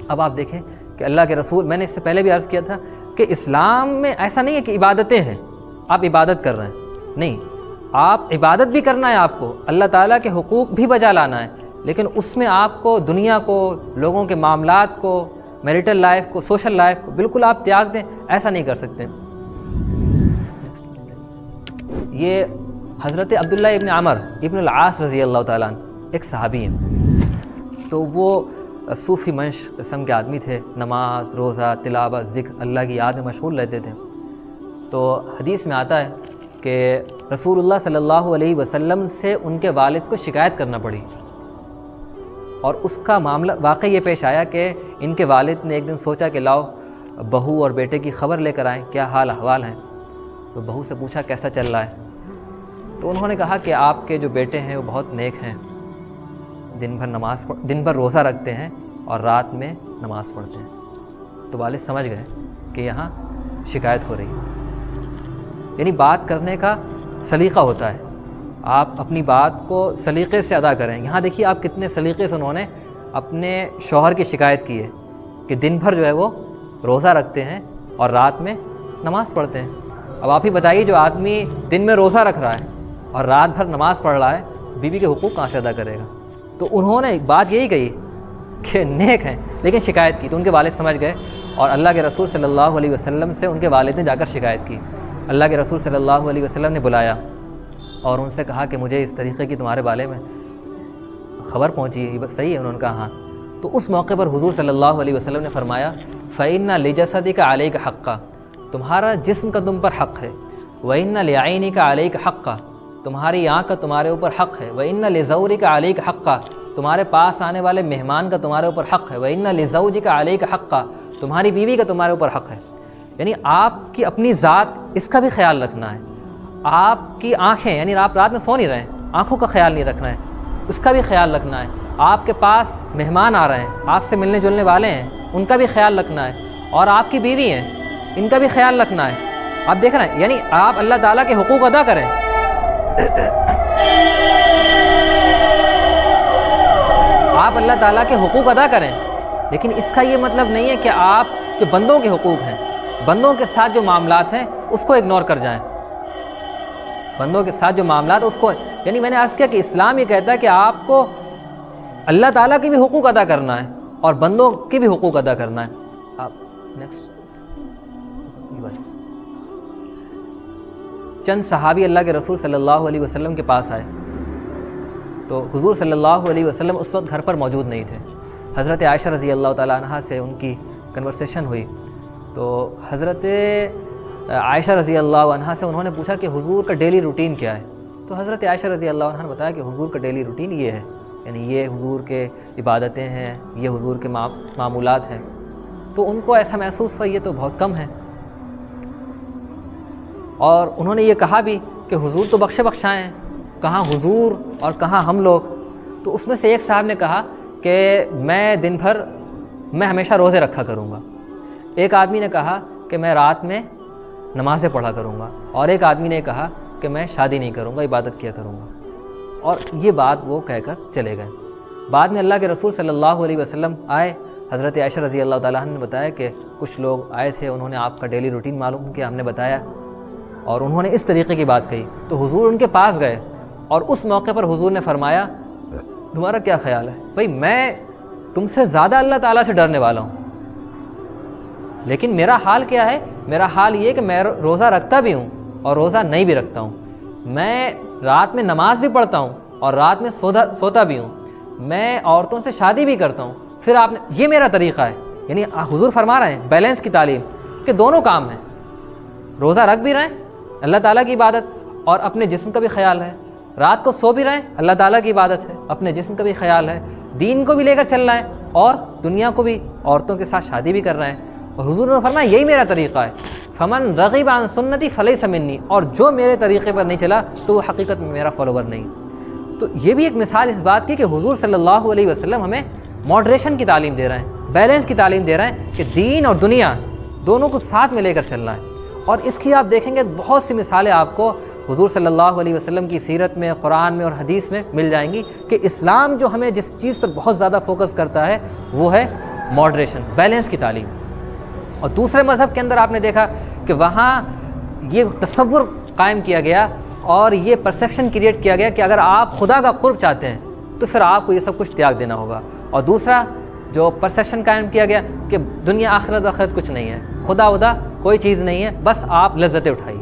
اب آپ دیکھیں کہ اللہ کے رسول، میں نے اس سے پہلے بھی عرض کیا تھا کہ اسلام میں ایسا نہیں ہے کہ عبادتیں ہیں، آپ عبادت کر رہے ہیں، نہیں، آپ عبادت بھی کرنا ہے، آپ کو اللہ تعالیٰ کے حقوق بھی بجا لانا ہے، لیکن اس میں آپ کو دنیا کو، لوگوں کے معاملات کو، میریٹل لائف کو، سوشل لائف کو بالکل آپ تیاگ دیں، ایسا نہیں کر سکتے۔ یہ حضرت عبداللہ ابن عمر ابن العاص رضی اللہ تعالیٰ عنہ ایک صحابی ہیں، تو وہ صوفی منش قسم کے آدمی تھے، نماز، روزہ، تلاوت، ذکر، اللہ کی یاد میں مشغول رہتے تھے۔ تو حدیث میں آتا ہے کہ رسول اللہ صلی اللہ علیہ وسلم سے ان کے والد کو شکایت کرنا پڑی، اور اس کا معاملہ واقعی یہ پیش آیا کہ ان کے والد نے ایک دن سوچا کہ لاؤ بہو اور بیٹے کی خبر لے کر آئیں، کیا حال احوال ہیں۔ تو بہو سے پوچھا کیسا چل رہا ہے، تو انہوں نے کہا کہ آپ کے جو بیٹے ہیں وہ بہت نیک ہیں، دن بھر روزہ رکھتے ہیں اور رات میں نماز پڑھتے ہیں۔ تو والد سمجھ گئے کہ یہاں شکایت ہو رہی ہے، یعنی بات کرنے کا سلیقہ ہوتا ہے، آپ اپنی بات کو سلیقے سے ادا کریں۔ یہاں دیکھیے آپ کتنے سلیقے سے انہوں نے اپنے شوہر کی شکایت کی ہے کہ دن بھر جو ہے وہ روزہ رکھتے ہیں اور رات میں نماز پڑھتے ہیں۔ اب آپ ہی بتائیے، جو آدمی دن میں روزہ رکھ رہا ہے اور رات بھر نماز پڑھ رہا ہے، بیوی کے حقوق کہاں سے ادا کرے گا؟ تو انہوں نے بات یہی کہی کہ نیک ہیں، لیکن شکایت کی، تو ان کے والد سمجھ گئے اور اللہ کے رسول صلی اللہ علیہ وسلم سے ان کے والد نے جا کر شکایت کی۔ اللہ کے رسول صلی اللہ علیہ وسلم نے بلایا اور ان سے کہا کہ مجھے اس طریقے کی تمہارے بارے میں خبر پہنچی ہے، یہ بس صحیح ہے؟ انہوں نے کہا ہاں۔ تو اس موقع پر حضور صلی اللہ علیہ وسلم نے فرمایا فَإِنَّ لِجَسَدِكَ عَلَيْكَ حَقًّا، تمہارا جسم کا تم پر حق ہے، وَإِنَّ لِعَيْنِكَ عَلَيْكَ حَقًّا، تمہاری آنکھ کا تمہارے اوپر حق ہے، وَإِنَّ لِزَوْرِكَ عَلَيْكَ حَقًّا، تمہارے پاس آنے والے مہمان کا تمہارے اوپر حق ہے، وَإِنَّ لِزَوْجِكَ عَلَيْكَ حَقًّا، تمہاری بیوی کا تمہارے اوپر حق ہے۔ یعنی آپ کی اپنی ذات، اس کا بھی خیال رکھنا ہے۔ آپ کی آنکھیں، یعنی آپ رات میں سو نہیں رہے ہیں، آنکھوں کا خیال نہیں رکھنا ہے، اس کا بھی خیال رکھنا ہے۔ آپ کے پاس مہمان آ رہے ہیں، آپ سے ملنے جلنے والے ہیں، ان کا بھی خیال رکھنا ہے، اور آپ کی بیوی ہیں، ان کا بھی خیال رکھنا ہے۔ آپ دیکھ رہے ہیں، یعنی آپ اللہ تعالیٰ کے حقوق ادا کریں۔ آپ اللہ تعالیٰ کے حقوق ادا کریں، لیکن اس کا یہ مطلب نہیں ہے کہ آپ جو بندوں کے حقوق ہیں، بندوں کے ساتھ جو معاملات ہیں، اس کو اگنور کر جائیں۔ بندوں کے ساتھ جو معاملات اس کو، یعنی میں نے عرض کیا کہ اسلام یہ کہتا ہے کہ آپ کو اللہ تعالیٰ کے بھی حقوق ادا کرنا ہے اور بندوں کے بھی حقوق ادا کرنا ہے۔ آپ نیکسٹ، چند صحابی اللہ کے رسول صلی اللہ علیہ وسلم کے پاس آئے، تو حضور صلی اللہ علیہ وسلم اس وقت گھر پر موجود نہیں تھے۔ حضرت عائشہ رضی اللہ تعالیٰ عنہا سے ان کی کنورسیشن ہوئی، تو حضرت عائشہ رضی اللہ عنہا سے انہوں نے پوچھا کہ حضور کا ڈیلی روٹین کیا ہے؟ تو حضرت عائشہ رضی اللہ عنہا نے بتایا کہ حضور کا ڈیلی روٹین یہ ہے، یعنی یہ حضور کے عبادتیں ہیں، یہ حضور کے معمولات ہیں۔ تو ان کو ایسا محسوس ہوا یہ تو بہت کم ہے، اور انہوں نے یہ کہا بھی کہ حضور تو بخشے بخشائے ہیں، کہاں حضور اور کہاں ہم لوگ۔ تو اس میں سے ایک صاحب نے کہا کہ میں دن بھر میں ہمیشہ روزے رکھا کروں گا، ایک آدمی نے کہا کہ میں رات میں نمازیں پڑھا کروں گا، اور ایک آدمی نے کہا کہ میں شادی نہیں کروں گا، عبادت کیا کروں گا، اور یہ بات وہ کہہ کر چلے گئے۔ بعد میں اللہ کے رسول صلی اللہ علیہ وسلم آئے، حضرت عائشہ رضی اللہ تعالیٰ عنہ نے بتایا کہ کچھ لوگ آئے تھے، انہوں نے آپ کا ڈیلی روٹین معلوم کیا، ہم نے بتایا، اور انہوں نے اس طریقے کی بات کہی۔ تو حضور ان کے پاس گئے، اور اس موقع پر حضور نے فرمایا تمہارا کیا خیال ہے؟ بھئی میں تم سے زیادہ اللہ تعالیٰ سے ڈرنے والا ہوں، لیکن میرا حال کیا ہے؟ میرا حال یہ کہ میں روزہ رکھتا بھی ہوں اور روزہ نہیں بھی رکھتا ہوں، میں رات میں نماز بھی پڑھتا ہوں اور رات میں سوتا بھی ہوں، میں عورتوں سے شادی بھی کرتا ہوں۔ پھر آپ نے، یہ میرا طریقہ ہے، یعنی حضور فرما رہے ہیں بیلنس کی تعلیم کہ دونوں کام ہیں، روزہ رکھ بھی رہے ہیں اللہ تعالیٰ کی عبادت اور اپنے جسم کا بھی خیال ہے، رات کو سو بھی رہے ہیں اللہ تعالیٰ کی عبادت ہے، اپنے جسم کا بھی خیال ہے، دین کو بھی لے کر چل رہے ہیں اور دنیا کو بھی، عورتوں کے ساتھ شادی بھی کر رہے ہیں۔ اور حضور نے فرمایا یہی میرا طریقہ ہے، فمن رغب عن سنتی فلیس منی، اور جو میرے طریقے پر نہیں چلا تو وہ حقیقت میں میرا فالوور نہیں۔ تو یہ بھی ایک مثال اس بات کی کہ حضور صلی اللہ علیہ وسلم ہمیں ماڈریشن کی تعلیم دے رہے ہیں، بیلنس کی تعلیم دے رہے ہیں کہ دین اور دنیا دونوں کو ساتھ میں لے کر چلنا ہے۔ اور اس کی آپ دیکھیں گے بہت سی مثالیں آپ کو حضور صلی اللہ علیہ وسلم کی سیرت میں، قرآن میں اور حدیث میں مل جائیں گی کہ اسلام جو ہمیں جس چیز پر بہت زیادہ فوکس کرتا ہے وہ ہے ماڈریشن، بیلنس کی تعلیم. اور دوسرے مذہب کے اندر آپ نے دیکھا کہ وہاں یہ تصور قائم کیا گیا اور یہ پرسیپشن کریٹ کیا گیا کہ اگر آپ خدا کا قرب چاہتے ہیں تو پھر آپ کو یہ سب کچھ تیاگ دینا ہوگا. اور دوسرا جو پرسیپشن قائم کیا گیا کہ دنیا آخرت کچھ نہیں ہے، خدا کوئی چیز نہیں ہے، بس آپ لذتیں اٹھائیے.